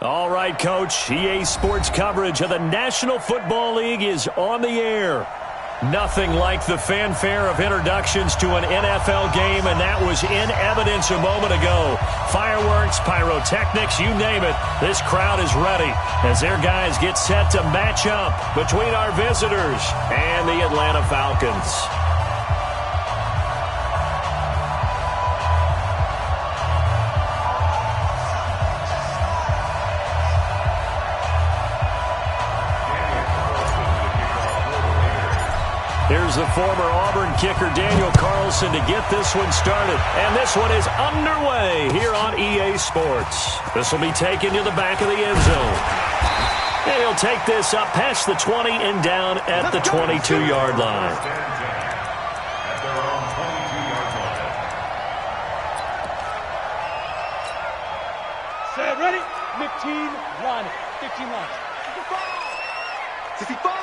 All right, Coach, EA Sports coverage of the National Football League is on the air. Nothing like the fanfare of introductions to an NFL game, and that was in evidence a moment ago. Fireworks, pyrotechnics, you name it. This crowd is ready as their guys get set to match up between our visitors and the Atlanta Falcons. Here's the former Auburn kicker Daniel Carlson to get this one started. And this one is underway here on EA Sports. This will be taken to the back of the end zone. And he'll take this up past the 20 and down at the 22-yard line. Set, ready? 15, run. 15 launch. 65.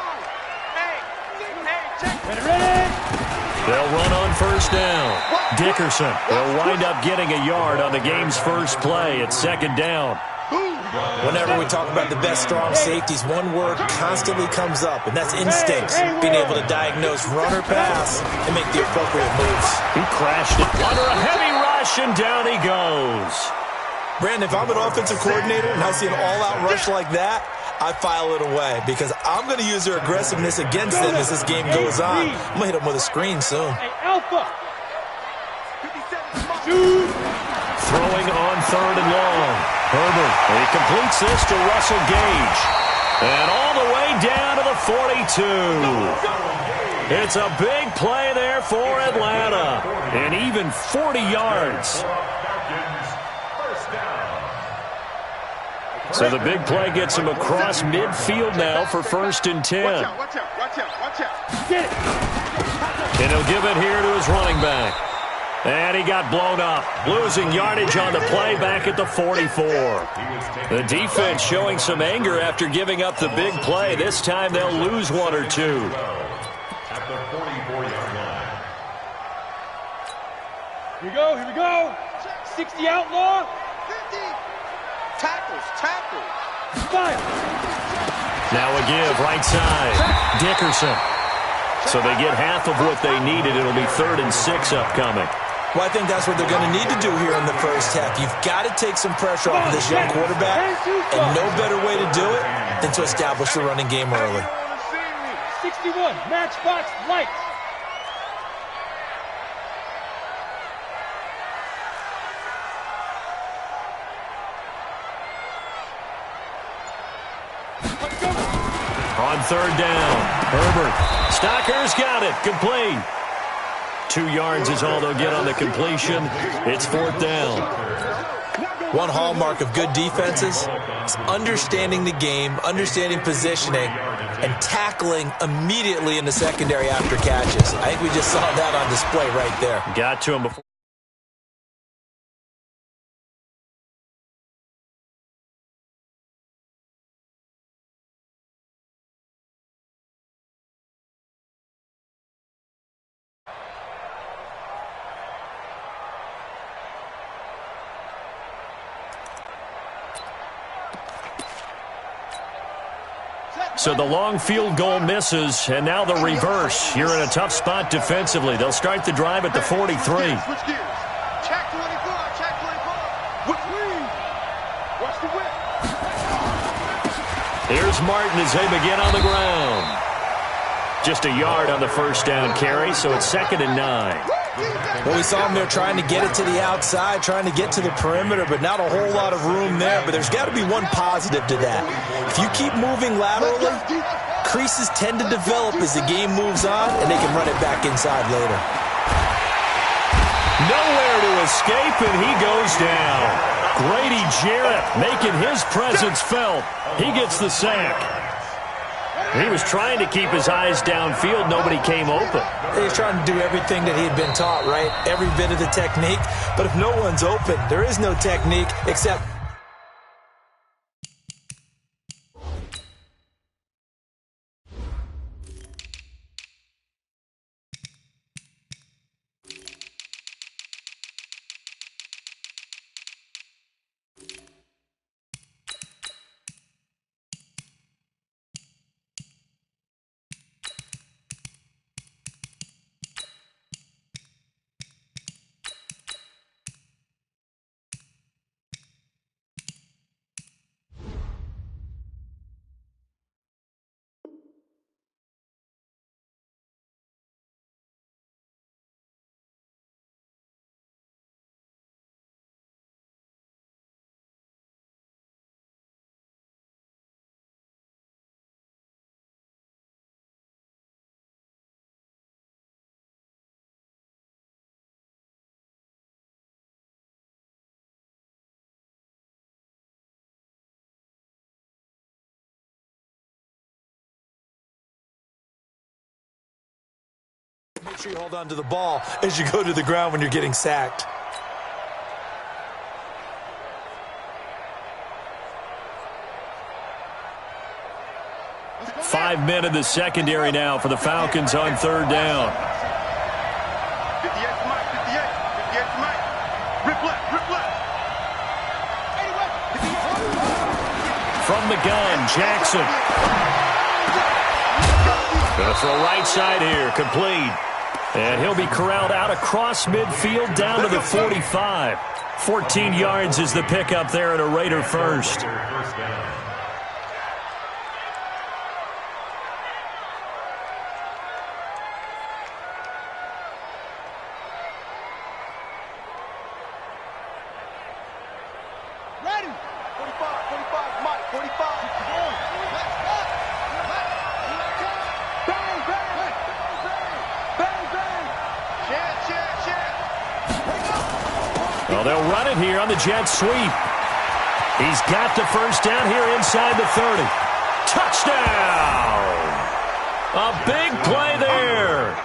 Ready. They'll run on first down. Dickerson will wind up getting a yard on the game's first play at second down. Whenever we talk about the best strong safeties, one word constantly comes up, and that's instincts. Being able to diagnose run or pass and make the appropriate moves. He crashed it under a heavy rush, and down he goes. Brandon, if I'm an offensive coordinator and I see an all-out rush like that, I file it away because I'm going to use their aggressiveness against them as this game goes on. I'm going to hit them with a screen soon. Alpha. Throwing on third and long. Herbert, he completes this to Russell Gage. And all the way down to the 42. It's a big play there for Atlanta. And even 40 yards. So the big play gets him across midfield now for 1st and 10. Watch out. Get it. And he'll give it here to his running back. And he got blown up, losing yardage on the play back at the 44. The defense showing some anger after giving up the big play. This time they'll lose one or two. At the 44-yard line. Here we go. 60 outlaw. 50. Tackles. Fire. Now a give, right side. Dickerson. So they get half of what they needed. It'll be 3rd and 6 upcoming. Well, I think that's what they're going to need to do here in the first half. You've got to take some pressure off of this young quarterback, and no better way to do it than to establish the running game early. 61, matchbox light. On third down, Herbert. Stocker's got it. Complete. 2 yards is all they'll get on the completion. It's 4th down. One hallmark of good defenses is understanding the game, understanding positioning, and tackling immediately in the secondary after catches. I think we just saw that on display right there. Got to him before. So the long field goal misses, and now the reverse. You're in a tough spot defensively. They'll start the drive at the 43. Switch gears. Check 24. Watch the whip. Here's Martin as they begin on the ground. Just a yard on the first down carry, so it's 2nd and 9. Well, we saw them there trying to get it to the outside, trying to get to the perimeter, but not a whole lot of room there. But there's got to be one positive to that. If you keep moving laterally, creases tend to develop as the game moves on, and they can run it back inside later. Nowhere to escape, and he goes down. Grady Jarrett making his presence felt. He gets the sack. He was trying to keep his eyes downfield. Nobody came open. He's trying to do everything that he had been taught, right? Every bit of the technique. But if no one's open, there is no technique except... Make sure you hold on to the ball as you go to the ground when you're getting sacked. Five men in the secondary now for the Falcons on third down. 58 to Mike, 58. 58 to Mike. Rip left, rip left. From the gun, Jackson. Gonna throw right side here, complete. And he'll be corralled out across midfield down to the 45. 14 yards is the pickup there at a Raider first. Ready. 45, 45, Mike, 45. Bang, bang. Bang, bang. Jet. Well, they'll run it here on the jet sweep. He's got the first down here inside the 30. Touchdown! A big play there.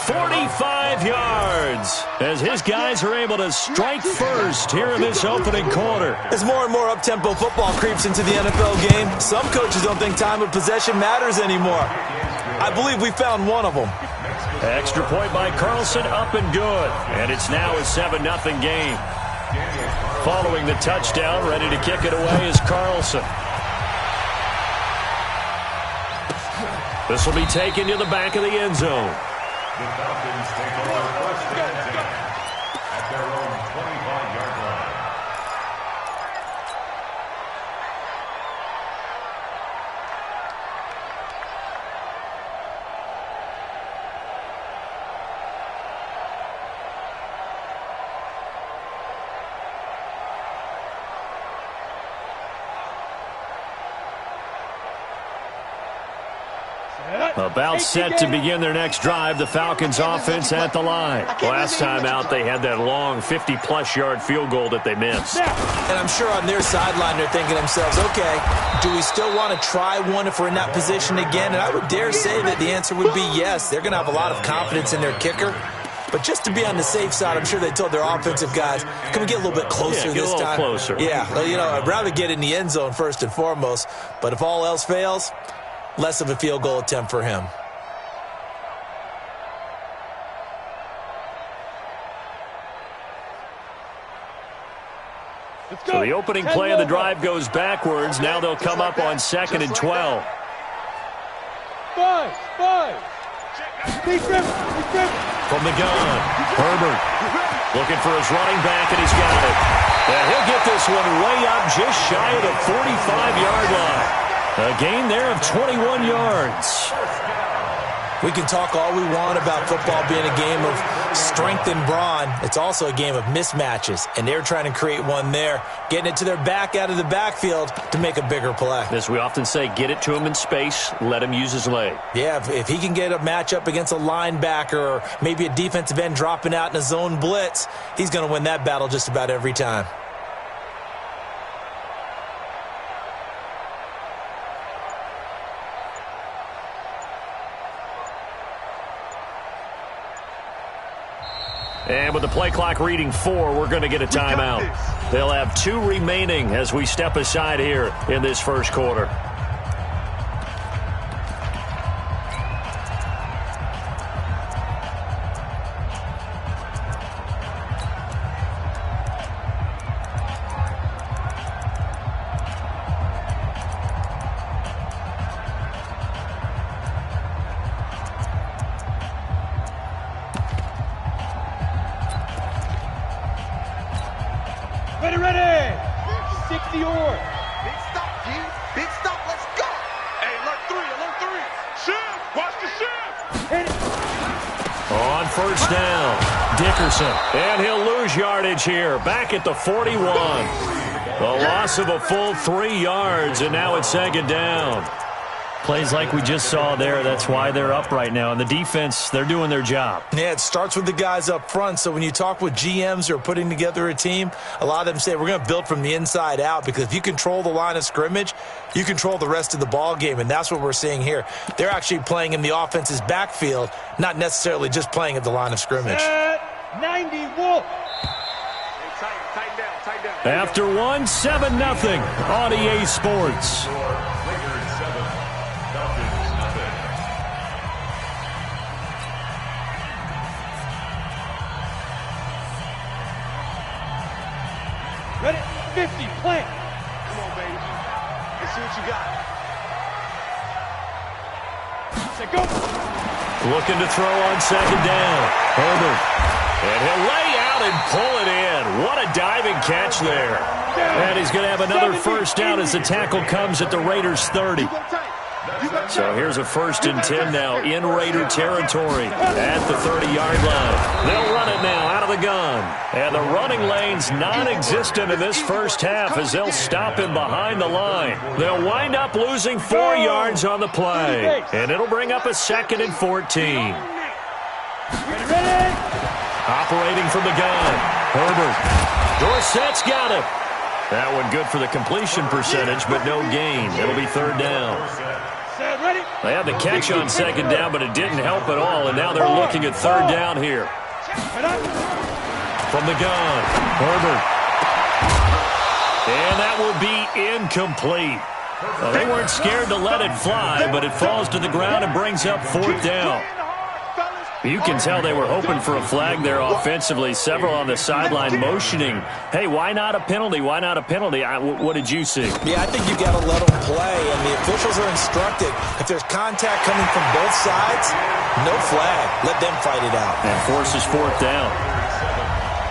45 yards as his guys are able to strike first here in this opening quarter. As more and more up-tempo football creeps into the NFL game, some coaches don't think time of possession matters anymore. I believe we found one of them. Extra point by Carlson, up and good. And it's now a 7-0 game. Following the touchdown, ready to kick it away is Carlson. This will be taken to the back of the end zone. The Falcons take over first and 10 at their own 25-yard line. About set to begin their next drive, the Falcons offense at the line. Last time out, they had that long 50-plus yard field goal that they missed. And I'm sure on their sideline they're thinking to themselves, okay, do we still want to try one if we're in that position again? And I would dare say that the answer would be yes. They're going to have a lot of confidence in their kicker. But just to be on the safe side, I'm sure they told their offensive guys, can we get a little bit closer this time? Closer. Yeah, well, you know, I'd rather get in the end zone first and foremost. But if all else fails, less of a field goal attempt for him. So the opening play of the drive goes backwards. Now they'll come up on 2nd and 12. 5. From the gun, Herbert looking for his running back, and he's got it. And he'll get this one way up just shy of the 45-yard line. A gain there of 21 yards. We can talk all we want about football being a game of strength and brawn. It's also a game of mismatches, and they're trying to create one there, getting it to their back out of the backfield to make a bigger play. As we often say, get it to him in space, let him use his leg. Yeah, if he can get a matchup against a linebacker or maybe a defensive end dropping out in a zone blitz, he's going to win that battle just about every time. And with the play clock reading 4, we're going to get a timeout. They'll have 2 remaining as we step aside here in this first quarter. Ready! 60 or. Big stop, G. Big stop. Let's go. Hey, alert 3. Shift. Watch the shift. Hit it. On first down, Dickerson. And he'll lose yardage here. Back at the 41. The loss of a full 3 yards, and now it's second down. Plays like we just saw there, that's why they're up right now. And the defense, they're doing their job. Yeah, it starts with the guys up front. So when you talk with GMs who are putting together a team, a lot of them say we're going to build from the inside out, because if you control the line of scrimmage, you control the rest of the ball game, and that's what we're seeing here. They're actually playing in the offense's backfield, not necessarily just playing at the line of scrimmage. 90 Wolf. Tighten down. After 1, 7-0 on EA Sports. Lakers 7, Falcons nothing. Ready? 50. Plant. Come on, baby. Let's see what you got. Set go. Looking to throw on second down. Herbert. And he'll lay out and pull it in. What a diving catch there. And he's going to have another first down as the tackle comes at the Raiders' 30. So here's a 1st and 10 now in Raider territory at the 30-yard line. They'll run it now out of the gun. And the running lane's non-existent in this first half as they'll stop him behind the line. They'll wind up losing 4 yards on the play. And it'll bring up a 2nd and 14. Ready? Operating from the gun. Herbert. Dorsett's got it. That one good for the completion percentage, but no gain. It'll be 3rd down. Set ready. They had the catch on second down, but it didn't help at all, and now they're looking at 3rd down here. From the gun, Herbert. And that will be incomplete. Well, they weren't scared to let it fly, but it falls to the ground and brings up 4th down. You can tell they were hoping for a flag there offensively. Several on the sideline motioning, hey, why not a penalty? Why not a penalty? What did you see? Yeah, I think you got to let them play, and the officials are instructed. If there's contact coming from both sides, no flag. Let them fight it out. And forces 4th down.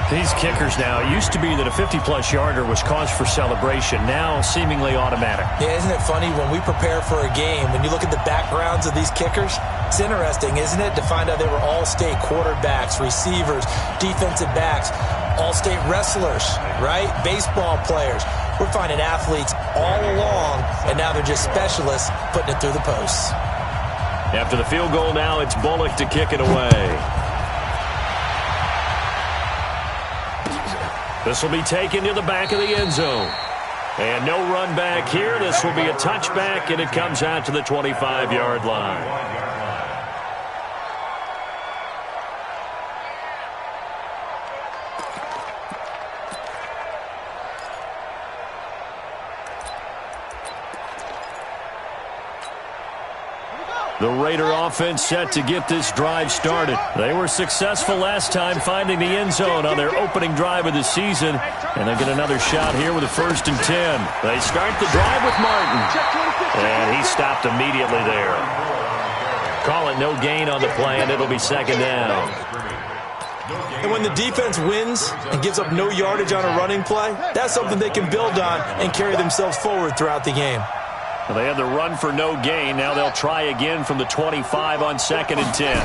These kickers now, it used to be that a 50-plus yarder was cause for celebration. Now, seemingly automatic. Yeah, isn't it funny when we prepare for a game, when you look at the backgrounds of these kickers, it's interesting, isn't it, to find out they were all-state quarterbacks, receivers, defensive backs, all-state wrestlers, right? Baseball players. We're finding athletes all along, and now they're just specialists putting it through the posts. After the field goal now, it's Bullock to kick it away. This will be taken to the back of the end zone. And no run back here. This will be a touchback, and it comes out to the 25-yard line. The Raider offense set to get this drive started. They were successful last time finding the end zone on their opening drive of the season, and they get another shot here with a 1st and 10. They start the drive with Martin, and he stopped immediately there. Call it no gain on the play, and it'll be 2nd down. And when the defense wins and gives up no yardage on a running play, that's something they can build on and carry themselves forward throughout the game. Well, they had the run for no gain. Now they'll try again from the 25 on 2nd and 10.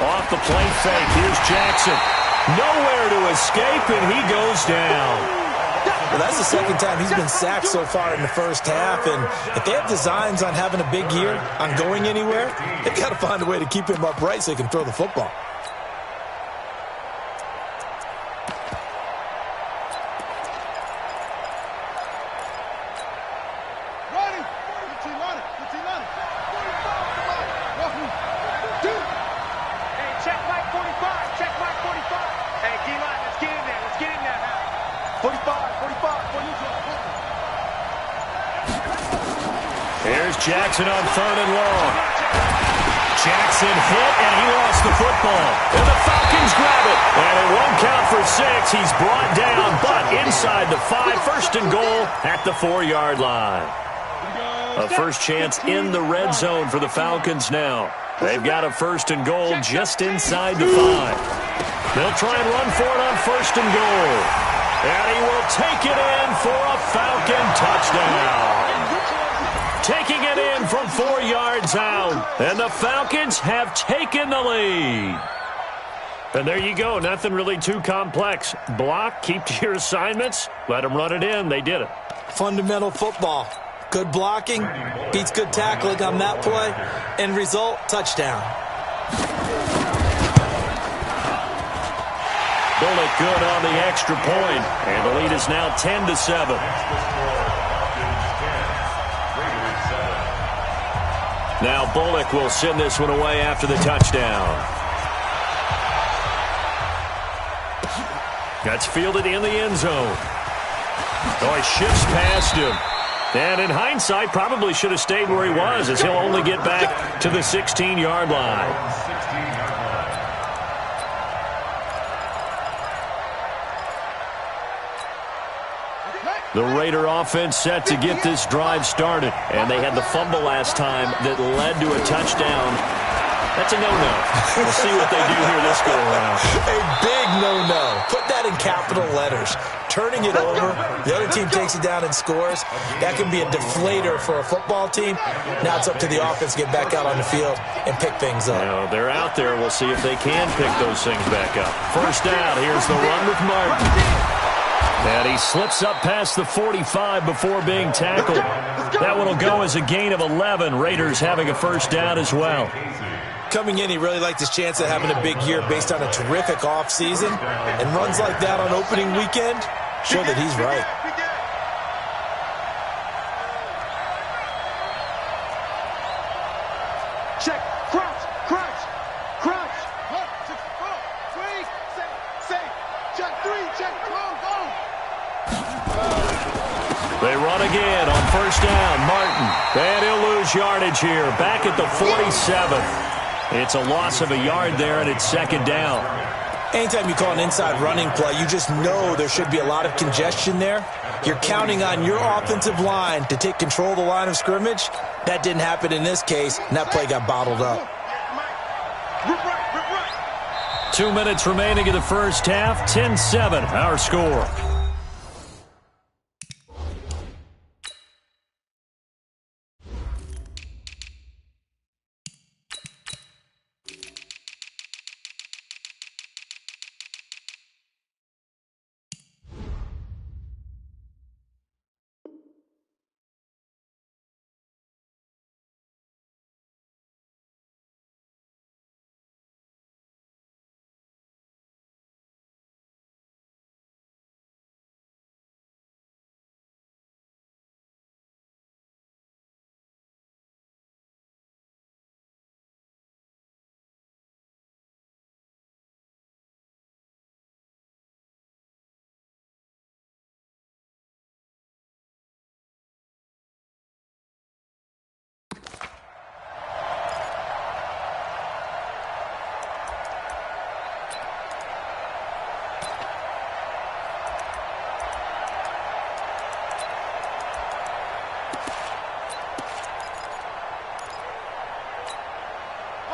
Off the play fake, here's Jackson. Nowhere to escape, and he goes down. Well, that's the second time he's been sacked so far in the first half, and if they have designs on having a big year, on going anywhere, they've got to find a way to keep him upright so he can throw the football. Here's Jackson on 3rd and long. Jackson hit, and he lost the football. And the Falcons grab it. And it won't count for 6. He's brought down, but inside the 5. 1st and goal at the 4-yard line. A first chance in the red zone for the Falcons now. They've got a 1st and goal just inside the 5. They'll try and run for it on 1st and goal. And he will take it in for a Falcon touchdown. Taking it in from 4 yards out. And the Falcons have taken the lead. And there you go. Nothing really too complex. Block, keep to your assignments, let them run it in. They did it. Fundamental football. Good blocking beats good tackling on that play. End result, touchdown. Bullock good on the extra point. And the lead is now 10-7. Now Bullock will send this one away after the touchdown. That's fielded in the end zone. Oh, he shifts past him. And in hindsight, probably should have stayed where he was, as he'll only get back to the 16-yard line. The Raider offense set to get this drive started. And they had the fumble last time that led to a touchdown. That's a no-no. We'll see what they do here this go-around. A big no-no. Put that in capital letters. Turning it over, the other team takes it down and scores. That can be a deflator for a football team. Now it's up to the offense to get back out on the field and pick things up. Well, they're out there. We'll see if they can pick those things back up. First down. Here's the run with Martin. And he slips up past the 45 before being tackled. That one will go as a gain of 11. Raiders having a first down as well. Coming in, he really liked his chance of having a big year based on a terrific offseason. And runs like that on opening weekend show that he's right. Check, crouch, crouch, crouch. 1, 2, 4, 3, say, check 3, check, go. They run again on first down. Martin. And he'll lose yardage here. Back at the 47. It's a loss of a yard there, and it's 2nd down. Anytime you call an inside running play, you just know there should be a lot of congestion there. You're counting on your offensive line to take control of the line of scrimmage. That didn't happen in this case, and that play got bottled up. 2 minutes remaining in the first half. 10-7, our score.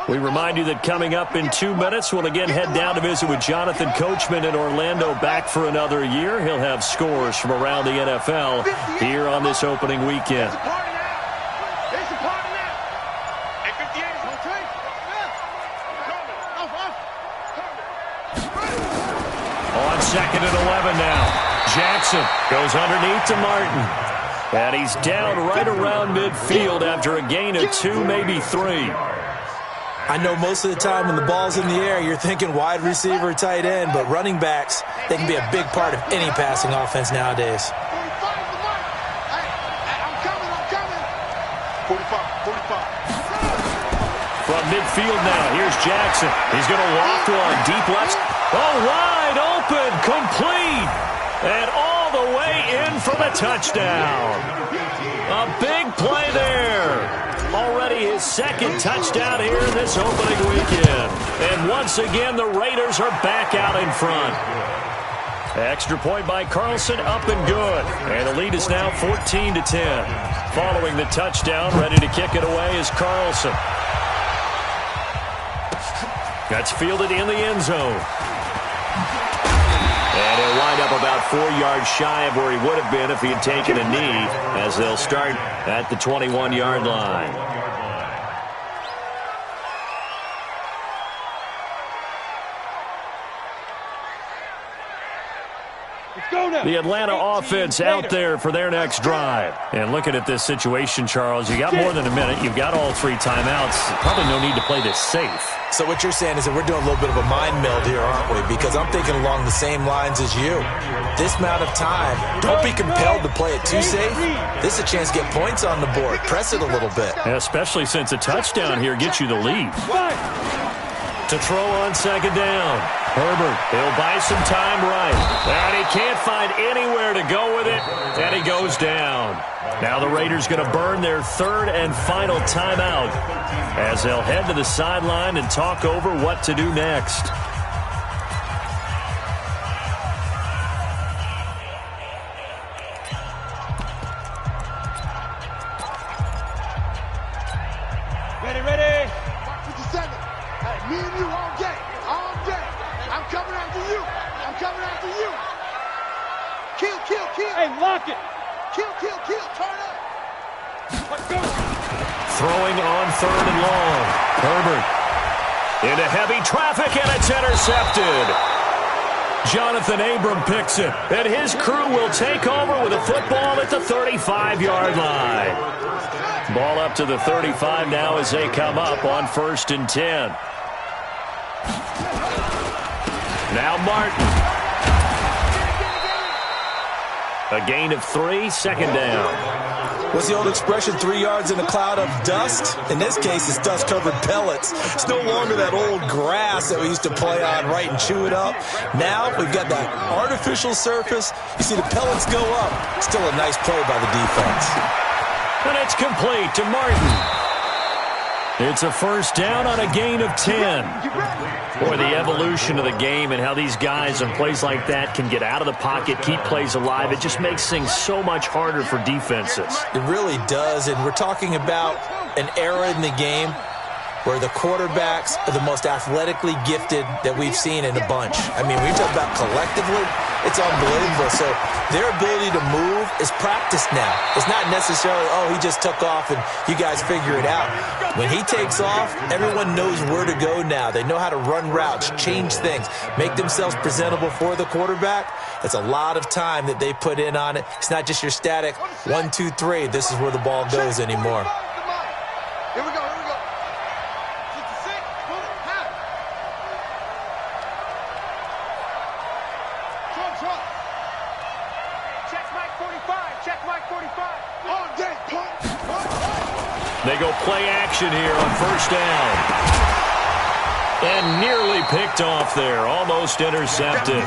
We remind you that coming up in 2 minutes, we'll again head down to visit with Jonathan Coachman in Orlando, back for another year. He'll have scores from around the NFL here on this opening weekend. 11 now. Jackson goes underneath to Martin. And he's down right around midfield after a gain of 2, maybe 3. I know most of the time when the ball's in the air, you're thinking wide receiver, tight end, but running backs, they can be a big part of any passing offense nowadays. 45. From midfield now, here's Jackson. He's going to loft one deep left. Oh, wide open, complete. And all the way in for the touchdown. A big play there. Already his second touchdown here in this opening weekend. And once again, the Raiders are back out in front. Extra point by Carlson, up and good. And the lead is now 14-10. Following the touchdown, ready to kick it away is Carlson. That's fielded in the end zone. And he'll wind up about 4 yards shy of where he would have been if he had taken a knee, as they'll start at the 21-yard line. The Atlanta offense out there for their next drive. And looking at this situation, Charles, you got more than a minute. You've got all 3 timeouts. Probably no need to play this safe. So what you're saying is that we're doing a little bit of a mind meld here, aren't we? Because I'm thinking along the same lines as you. This amount of time, don't be compelled to play it too safe. This is a chance to get points on the board. Press it a little bit. Yeah, especially since a touchdown here gets you the lead. To throw on second down. Herbert, he'll buy some time right. And he can't find anywhere to go with it, and he goes down. Now the Raiders going to burn their 3rd and final timeout as they'll head to the sideline and talk over what to do next. Ready. Watch what you're saying. Hey, me and you all day. I'm coming after you. Kill. Hey, lock it. Kill. Turn up. Let's go. Throwing on 3rd and long. Herbert into heavy traffic, and it's intercepted. Jonathan Abram picks it, and his crew will take over with a football at the 35-yard line. Ball up to the 35 now as they come up on 1st and 10. Now Martin. A gain of 3, second down. What's the old expression, 3 yards in a cloud of dust? In this case, it's dust-covered pellets. It's no longer that old grass that we used to play on, right, and chew it up. Now we've got that artificial surface. You see the pellets go up. Still a nice play by the defense. And it's complete to Martin. It's a first down on a gain of 10. Boy, the evolution of the game and how these guys in plays like that can get out of the pocket, keep plays alive, it just makes things so much harder for defenses. It really does, and we're talking about an era in the game where the quarterbacks are the most athletically gifted that we've seen in a bunch. I mean, when you talk about collectively, it's unbelievable. So their ability to move is practiced now. It's not necessarily, oh, he just took off and you guys figure it out. When he takes off, everyone knows where to go now. They know how to run routes, change things, make themselves presentable for the quarterback. It's a lot of time that they put in on it. It's not just your static 1, 2, 3. This is where the ball goes anymore. Here we go. 66, Check Mike 45. All day, They go play action here on 1st down. And nearly picked off there. Almost intercepted.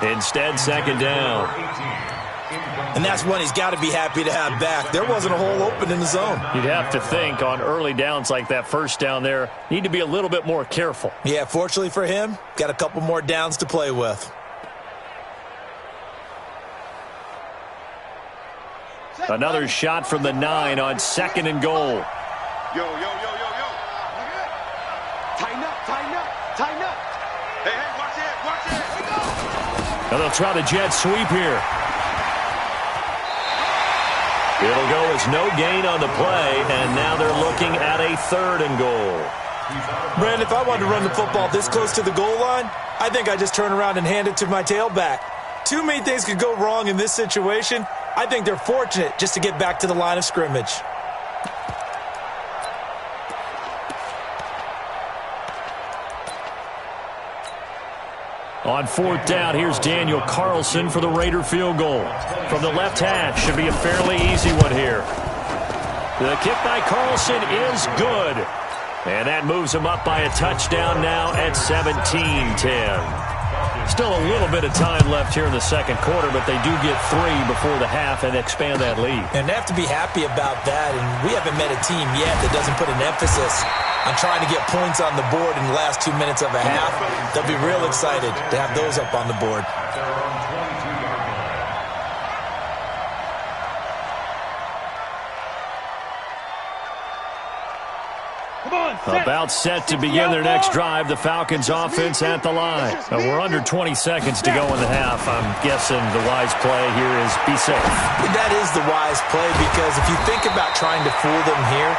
Instead, 2nd down. And that's one he's got to be happy to have back. There wasn't a hole open in the zone. You'd have to think on early downs like that 1st down there, need to be a little bit more careful. Yeah, fortunately for him, got a couple more downs to play with. Another shot from the 9 on 2nd and goal. Yo. Tighten up. Hey, watch it. Now they'll try the jet sweep here. It'll go as no gain on the play, and now they're looking at a 3rd and goal. Brandon, if I wanted to run the football this close to the goal line, I think I just turn around and hand it to my tailback. Too many things could go wrong in this situation. I think they're fortunate just to get back to the line of scrimmage. On fourth down, here's Daniel Carlson for the Raider field goal. From the left hash, should be a fairly easy one here. The kick by Carlson is good. And that moves him up by a touchdown now at 17-10. Still a little bit of time left here in the second quarter, but they do get 3 before the half and expand that lead. And they have to be happy about that, and we haven't met a team yet that doesn't put an emphasis on trying to get points on the board in the last 2 minutes of a half. They'll be real excited to have those up on the board. About set to begin their next drive. The Falcons offense at the line. We're under 20 seconds to go in the half. I'm guessing the wise play here is be safe. That is the wise play, because if you think about trying to fool them here,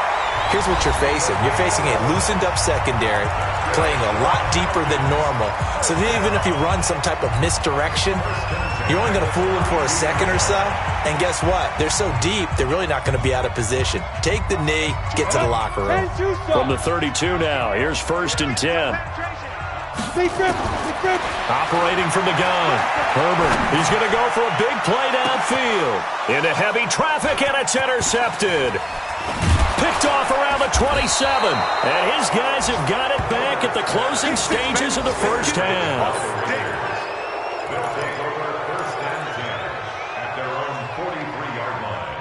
here's what you're facing. You're facing a loosened up secondary, playing a lot deeper than normal. So even if you run some type of misdirection, you're only going to fool them for a second or so. And guess what? They're so deep, they're really not going to be out of position. Take the knee, get to the locker room. From the 32 now, here's 1st and 10. Operating from the gun. Herbert, he's going to go for a big play downfield. Into heavy traffic, and it's intercepted. Picked off around the 27. And his guys have got it back at the closing stages of the first half. They'll take over 1st and 10 at their own 43-yard line.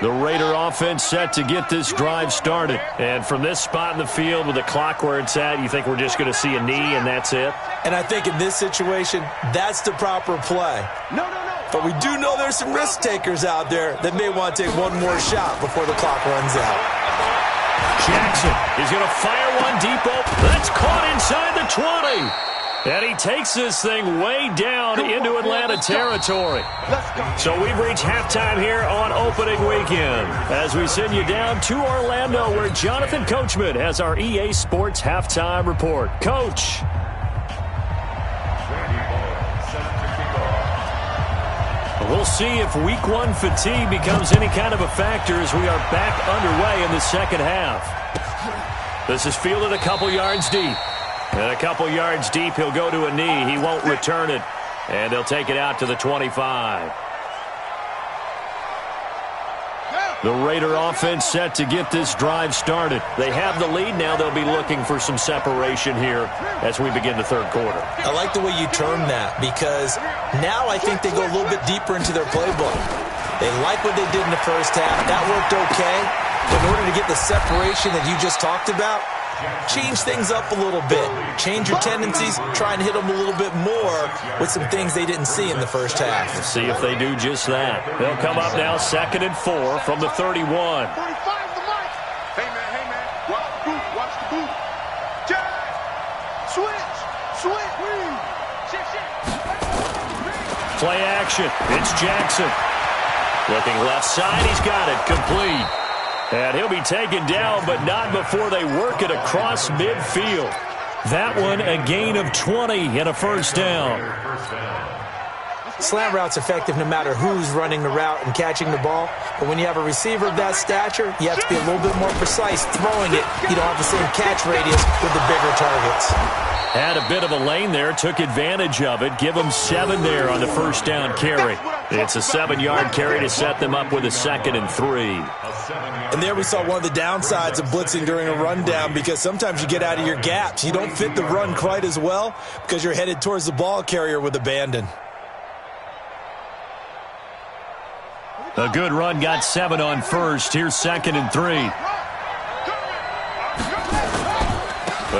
The Raider offense set to get this drive started. And from this spot in the field with the clock where it's at, you think we're just going to see a knee and that's it? And I think in this situation, that's the proper play. But we do know there's some risk takers out there that may want to take one more shot before the clock runs out. Jackson is going to fire one deep open. That's caught inside the 20. And he takes this thing way down into Atlanta territory. So we've reached halftime here on opening weekend as we send you down to Orlando, where Jonathan Coachman has our EA Sports halftime report. Coach. We'll see if week 1 fatigue becomes any kind of a factor as we are back underway in the second half. This is fielded a couple yards deep. And a couple yards deep, he'll go to a knee. He won't return it. And they'll take it out to the 25. The Raider offense set to get this drive started. They have the lead. Now they'll be looking for some separation here as we begin the third quarter. I like the way you term that, because now I think they go a little bit deeper into their playbook. They like what they did in the first half. That worked okay. But in order to get the separation that you just talked about, change things up a little bit. Change your tendencies. Try and hit them a little bit more with some things they didn't see in the first half. We'll see if they do just that. They'll come up now 2nd and 4 from the 31. 45 the mic. Hey, man. Watch the boot. Watch the boot. Jack. Switch. Play action. It's Jackson. Looking left side. He's got it. Complete. And he'll be taken down, but not before they work it across midfield. That one, a gain of 20 and a first down. Slant route's effective no matter who's running the route and catching the ball. But when you have a receiver of that stature, you have to be a little bit more precise throwing it. You don't have the same catch radius with the bigger targets. Had a bit of a lane there, took advantage of it. Give them 7 there on the first down carry. It's a 7-yard carry to set them up with a 2nd and 3. And there we saw one of the downsides of blitzing during a rundown, because sometimes you get out of your gaps. You don't fit the run quite as well because you're headed towards the ball carrier with abandon. A good run, got 7 on first. Here's 2nd and 3.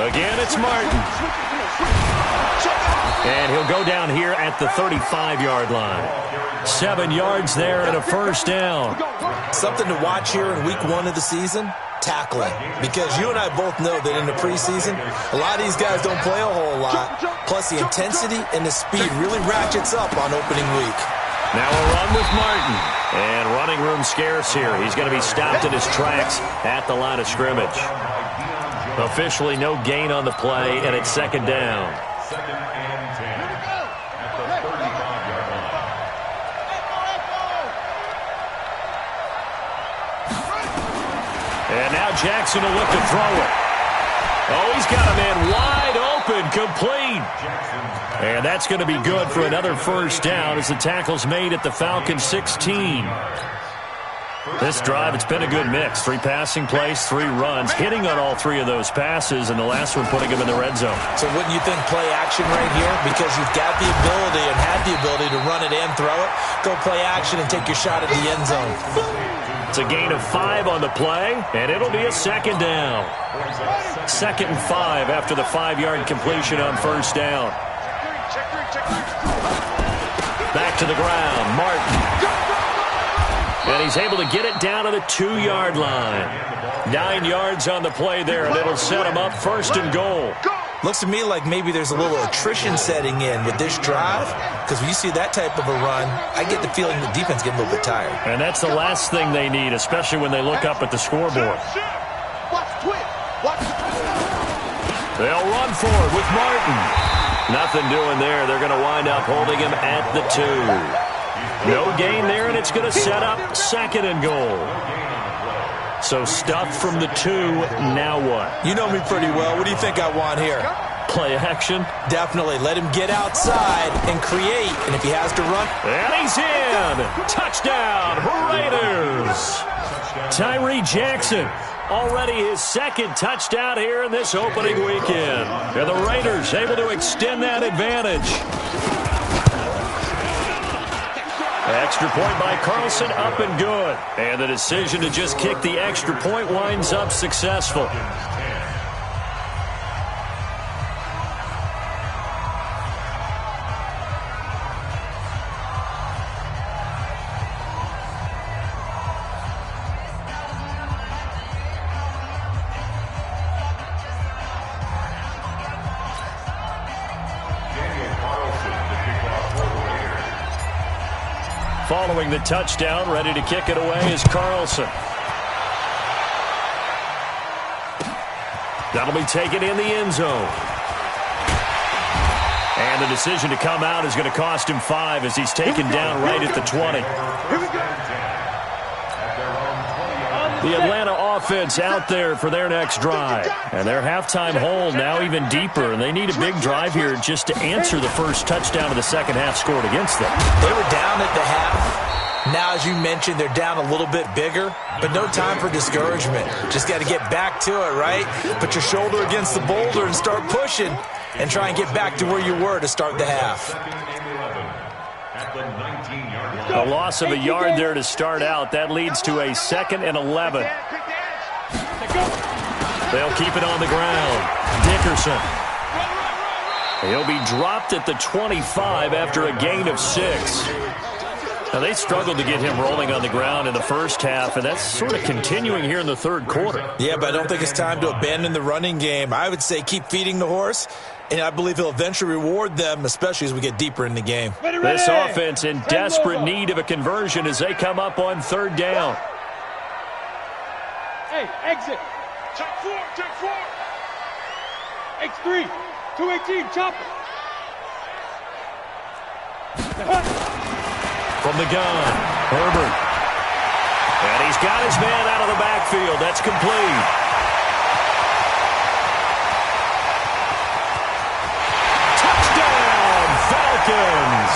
Again, it's Martin. And he'll go down here at the 35-yard line. 7 yards there and a first down. Something to watch here in week 1 of the season, tackling. Because you and I both know that in the preseason, a lot of these guys don't play a whole lot. Plus the intensity and the speed really ratchets up on opening week. Now a run with Martin. And running room scarce here. He's going to be stopped in his tracks at the line of scrimmage. Officially no gain on the play, and it's second down. Second and 10 at the 35-yard line. And now Jackson will look to throw it. Oh, he's got a man wide open, complete. And that's going to be good for another first down as the tackle's made at the Falcons 16. This drive, it's been a good mix. 3 passing plays, 3 runs, hitting on all 3 of those passes, and the last one putting him in the red zone. So wouldn't you think play action right here? Because you've got the ability and have the ability to run it and throw it. Go play action and take your shot at the end zone. It's a gain of 5 on the play, and it'll be a second down. 2nd and 5 after the 5-yard completion on first down. Back to the ground, Martin. And he's able to get it down to the 2-yard line. 9 yards on the play there, and it'll set him up 1st and goal. Looks to me like maybe there's a little attrition setting in with this drive, because when you see that type of a run, I get the feeling the defense getting a little bit tired. And that's the last thing they need, especially when they look up at the scoreboard. They'll run for it with Martin. Nothing doing there. They're going to wind up holding him at the 2. No gain there, and it's going to set up 2nd and goal. So stuff from the 2, now what? You know me pretty well. What do you think I want here? Play action? Definitely. Let him get outside and create, and if he has to run. And he's in! Touchdown, Raiders! Tyree Jackson, already his 2nd touchdown here in this opening weekend. And the Raiders able to extend that advantage. Extra point by Carlson, up and good. And the decision to just kick the extra point winds up successful. Following the touchdown, ready to kick it away is Carlson. That'll be taken in the end zone. And the decision to come out is going to cost him 5 as he's taken down right at the 20. The Atlanta offense out there for their next drive. And their halftime hole now even deeper. And they need a big drive here just to answer the first touchdown of the second half scored against them. They were down at the half. Now, as you mentioned, they're down a little bit bigger. But no time for discouragement. Just got to get back to it, right? Put your shoulder against the boulder and start pushing. And try and get back to where you were to start the half. A loss of a yard there to start out. That leads to a 2nd and 11. They'll keep it on the ground. Dickerson. He'll be dropped at the 25 after a gain of 6. Now, they struggled to get him rolling on the ground in the first half, and that's sort of continuing here in the third quarter. Yeah, but I don't think it's time to abandon the running game. I would say keep feeding the horse, and I believe he'll eventually reward them, especially as we get deeper in the game. This offense in desperate need of a conversion as they come up on 3rd down. Hey, exit. Check 4. X3. 218, chop. From the gun, Herbert. And he's got his man out of the backfield. That's complete. Touchdown, Falcons.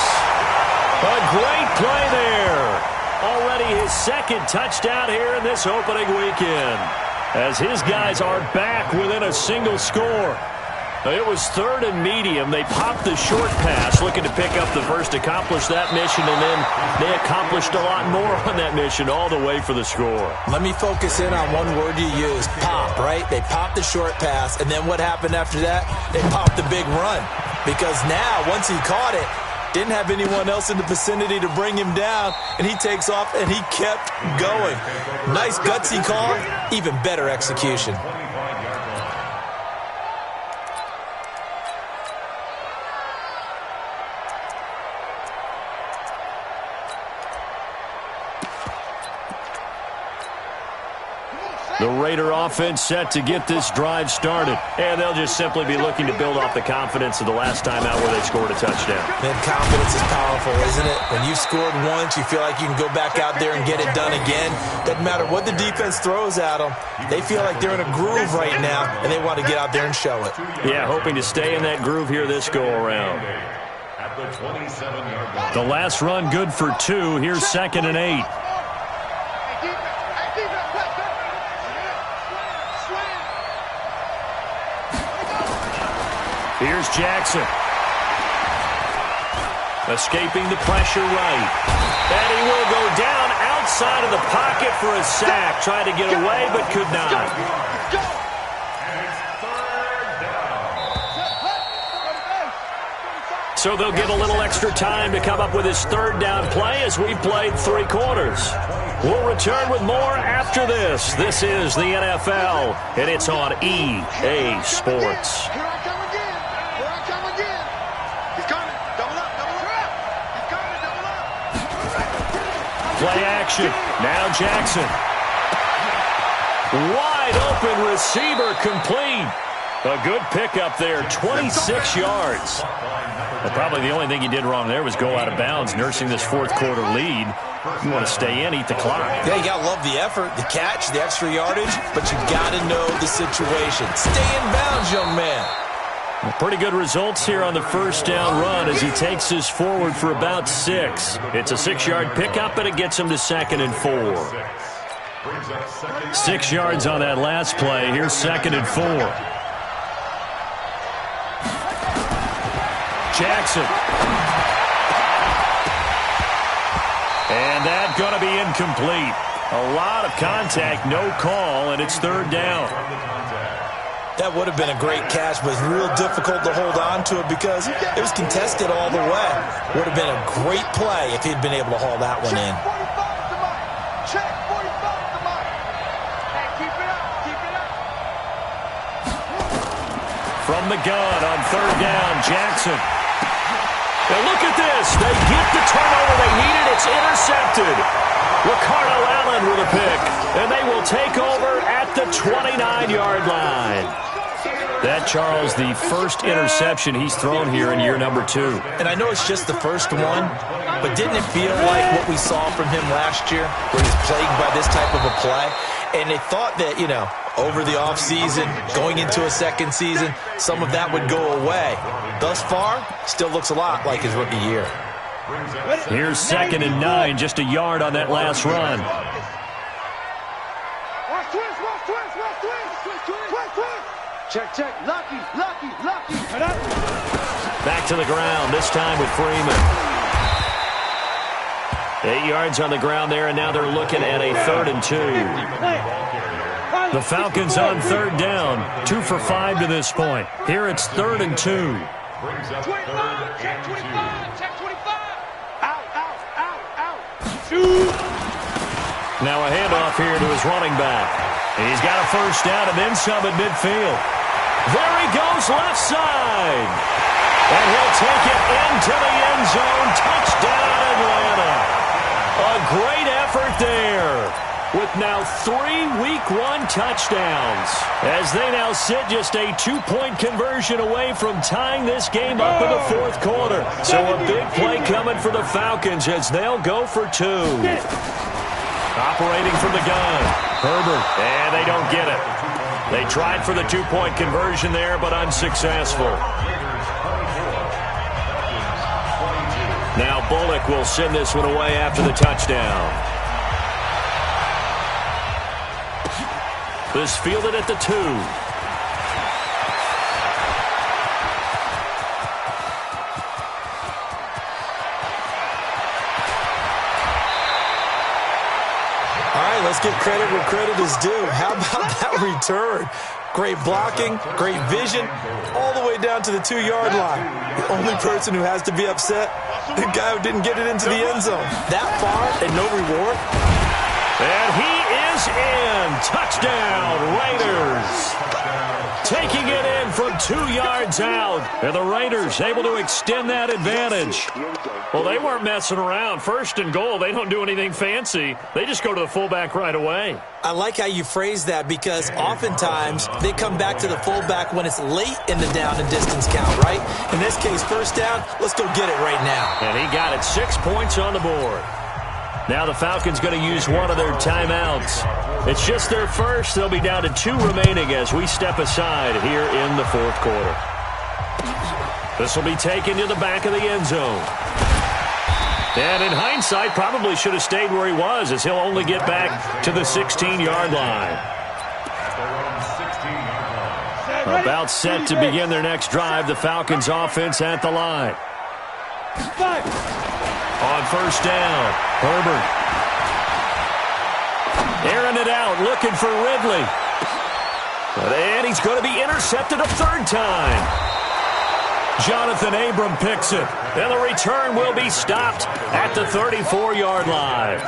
A great play there. Already his 2nd touchdown here in this opening weekend. As his guys are back within a single score. It was 3rd and medium. They popped the short pass, looking to pick up the first, accomplish that mission, and then they accomplished a lot more on that mission all the way for the score. Let me focus in on one word you used, pop, right? They popped the short pass, and then what happened after that? They popped the big run. Because now, once he caught it, didn't have anyone else in the vicinity to bring him down, and he takes off, and he kept going. Nice gutsy call, even better execution. The Raider offense set to get this drive started. And they'll just simply be looking to build off the confidence of the last time out where they scored a touchdown. Man, confidence is powerful, isn't it? When you've scored once, you feel like you can go back out there and get it done again. Doesn't matter what the defense throws at them. They feel like they're in a groove right now, and they want to get out there and show it. Yeah, hoping to stay in that groove here this go-around. At the 27-yard line. The last run good for 2. Here's 2nd and 8. Here's Jackson. Escaping the pressure right. And he will go down outside of the pocket for a sack. Tried to get away, but could not. And it's 3rd down. So they'll get a little extra time to come up with his 3rd down play as we've played 3 quarters. We'll return with more after this. This is the NFL, and it's on EA Sports. Here I come again. Here I come again. He's coming. Double up, double up. He's coming, double up. Play action. Now Jackson. Wide open receiver complete. A good pickup there, 26 yards. Well, probably the only thing he did wrong there was go out of bounds, nursing this 4th quarter lead. You want to stay in, eat the clock. Yeah, you got to love the effort, the catch, the extra yardage, but you got to know the situation. Stay in bounds, young man. Well, pretty good results here on the 1st down run as he takes us forward for about 6. It's a 6-yard pickup, and it gets him to 2nd and 4. 6 yards on that last play. Here's 2nd and 4. Jackson. And that's going to be incomplete. A lot of contact, no call, and it's 3rd down. That would have been a great catch, but it's real difficult to hold on to it because it was contested all the way. Would have been a great play if he'd been able to haul that one in. Check 45 to Mike. Hey, keep it up, keep it up. From the gun on 3rd down, Jackson. And look at this. They get the turnover they needed. It's intercepted. Ricardo Allen with a pick. And they will take over at the 29-yard line. That, Charles, the first interception he's thrown here in year number 2. And I know it's just the first one, but didn't it feel like what we saw from him last year, where he's plagued by this type of a play? And they thought that, you know, over the offseason, going into a 2nd season, some of that would go away. Thus far, still looks a lot like his rookie year. Here's 2nd and 9, just a yard on that last run. Watch twist, watch twist, watch twist, twist, twist, twist, twist. Check, check, lucky, lucky, lucky. Back to the ground, this time with Freeman. 8 yards on the ground there, and now they're looking at a 3rd and 2. The Falcons on 3rd down, 2 for 5 to this point. Here it's 3rd and 2. 25, check 25, check 25. Out, out, out, out. Shoot. Now a handoff here to his running back. He's got a 1st down and then some at midfield. There he goes left side. And he'll take it into the end zone. Touchdown, Atlanta. A great effort there, with now 3 Week 1 touchdowns, as they now sit just a 2-point conversion away from tying this game up in the 4th quarter. So a big play coming for the Falcons as they'll go for 2. Operating from the gun, Herbert, and they don't get it. They tried for the 2-point conversion there, but unsuccessful. Now Bullock will send this one away after the touchdown. This fielded at the 2. All right, let's give credit where credit is due. How about that return? Great blocking, great vision, all the way down to the 2-yard line. The only person who has to be upset, the guy who didn't get it into the end zone. That far and no reward. And he is in. Touchdown, Raiders. taking it in from 2 yards out. And the Raiders able to extend that advantage. Well, they weren't messing around. 1st and goal, they don't do anything fancy. They just go to the fullback right away. I like how you phrase that because oftentimes they come back to the fullback when it's late in the down and distance count, right? In this case, 1st down, let's go get it right now. And he got it. 6 points on the board. Now the Falcons going to use one of their timeouts. It's just their first. They'll be down to 2 remaining as we step aside here in the 4th quarter. This will be taken to the back of the end zone. And in hindsight, probably should have stayed where he was as he'll only get back to the 16-yard line. About set to begin their next drive. The Falcons offense at the line. On 1st down, Herbert. Airing it out, looking for Ridley. And he's going to be intercepted a 3rd time. Jonathan Abram picks it. And the return will be stopped at the 34-yard line.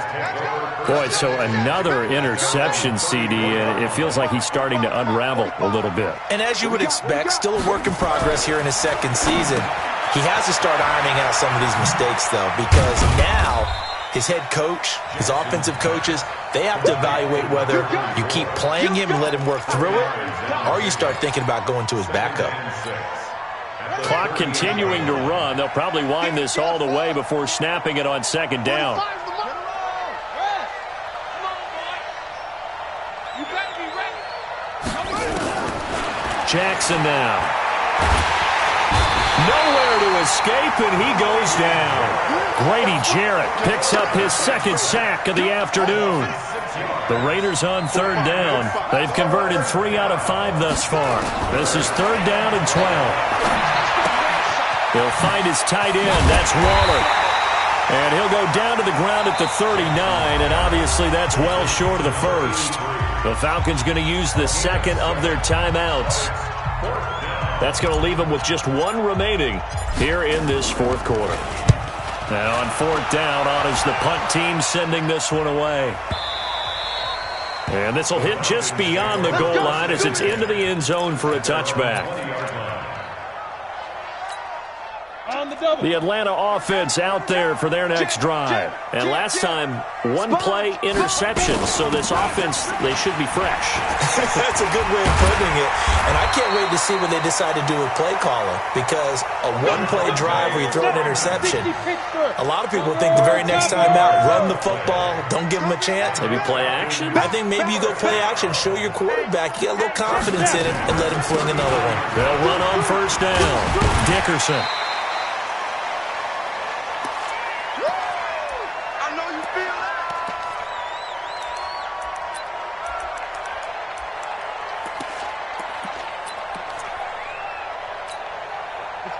Boy, so another interception, CD, and it feels like he's starting to unravel a little bit. And as you would expect, still a work in progress here in his 2nd season. He has to start ironing out some of these mistakes, though, because now his head coach, his offensive coaches, they have to evaluate whether you keep playing him and let him work through it, or you start thinking about going to his backup. Clock continuing to run. They'll probably wind this all the way before snapping it on 2nd down. Jackson now. Nowhere to escape, and he goes down. Grady Jarrett picks up his 2nd sack of the afternoon. The Raiders on 3rd down. They've converted 3 out of 5 thus far. This is 3rd down and 12. He'll find his tight end. That's Waller. And he'll go down to the ground at the 39, and obviously that's well short of the 1st. The Falcons going to use the 2nd of their timeouts. That's going to leave them with just 1 remaining here in this 4th quarter. Now on 4th down, on is the punt team sending this one away. And this will hit just beyond the goal line as it's into the end zone for a touchback. The Atlanta offense out there for their next drive. And last time, 1-play interception. So this offense, they should be fresh. That's a good way of putting it. And I can't wait to see what they decide to do with play calling. Because a 1-play drive where you throw an interception, a lot of people think the very next time out, run the football, don't give them a chance. Maybe play action? I think maybe you go play action, show your quarterback, you got a little confidence in it, and let him fling another one. They'll run on 1st down. Dickerson.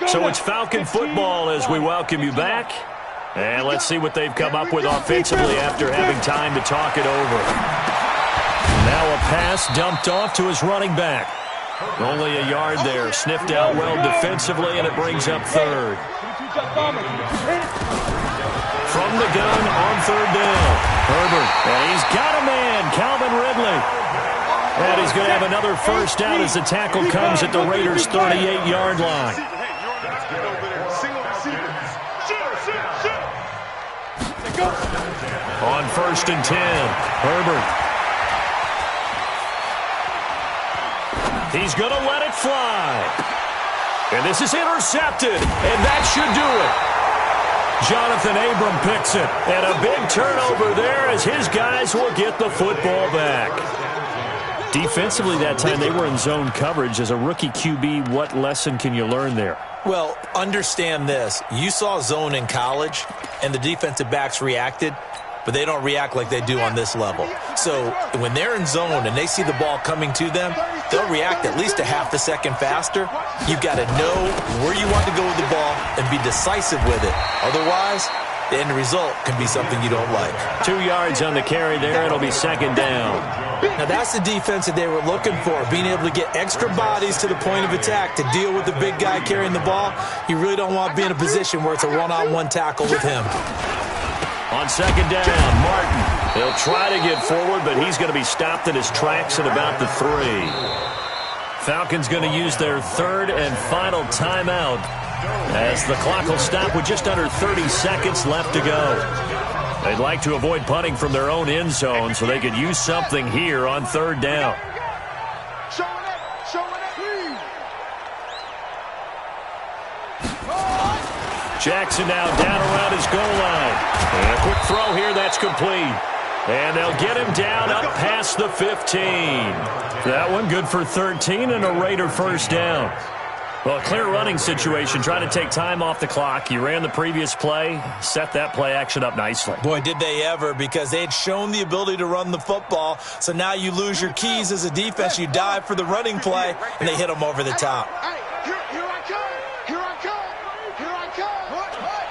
So it's Falcon football as we welcome you back. And let's see what they've come up with offensively after having time to talk it over. Now a pass dumped off to his running back. Only a yard there. Sniffed out well defensively, and it brings up 3rd. From the gun on 3rd down. Herbert. And he's got a man. Calvin Ridley. And he's going to have another 1st down as the tackle comes at the Raiders' 38-yard line. On 1st and 10, Herbert. He's going to let it fly. And this is intercepted, and that should do it. Jonathan Abram picks it, and a big turnover there as his guys will get the football back. Defensively that time, they were in zone coverage. As a rookie QB, what lesson can you learn there? Well, understand this. You saw zone in college, and the defensive backs reacted, but they don't react like they do on this level. So when they're in zone and they see the ball coming to them, they'll react at least a half a second faster. You've got to know where you want to go with the ball and be decisive with it. Otherwise, the end result can be something you don't like. 2 yards on the carry there. It'll be 2nd down. Now, that's the defense that they were looking for, being able to get extra bodies to the point of attack to deal with the big guy carrying the ball. You really don't want to be in a position where it's a one-on-one tackle with him. On 2nd down, Martin. He'll try to get forward, but he's going to be stopped in his tracks at about the 3. Falcons going to use their third and final timeout as the clock will stop with just under 30 seconds left to go. They'd like to avoid punting from their own end zone so they could use something here on third down. Jackson now down around his goal line. And a quick throw here that's complete. And they'll get him down up past the 15. That one good for 13 and a Raider first down. Well, a clear running situation, trying to take time off the clock. He ran the previous play, set that play action up nicely. Boy, did they ever, because they had shown the ability to run the football. So now you lose your keys as a defense. You dive for the running play, and they hit him over the top.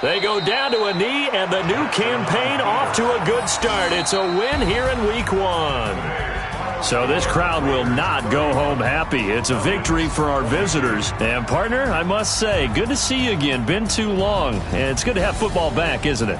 They go down to a knee, and the new campaign off to a good start. It's a win here in Week 1. So this crowd will not go home happy. It's a victory for our visitors. And, partner, I must say, good to see you again. Been too long. And it's good to have football back, isn't it?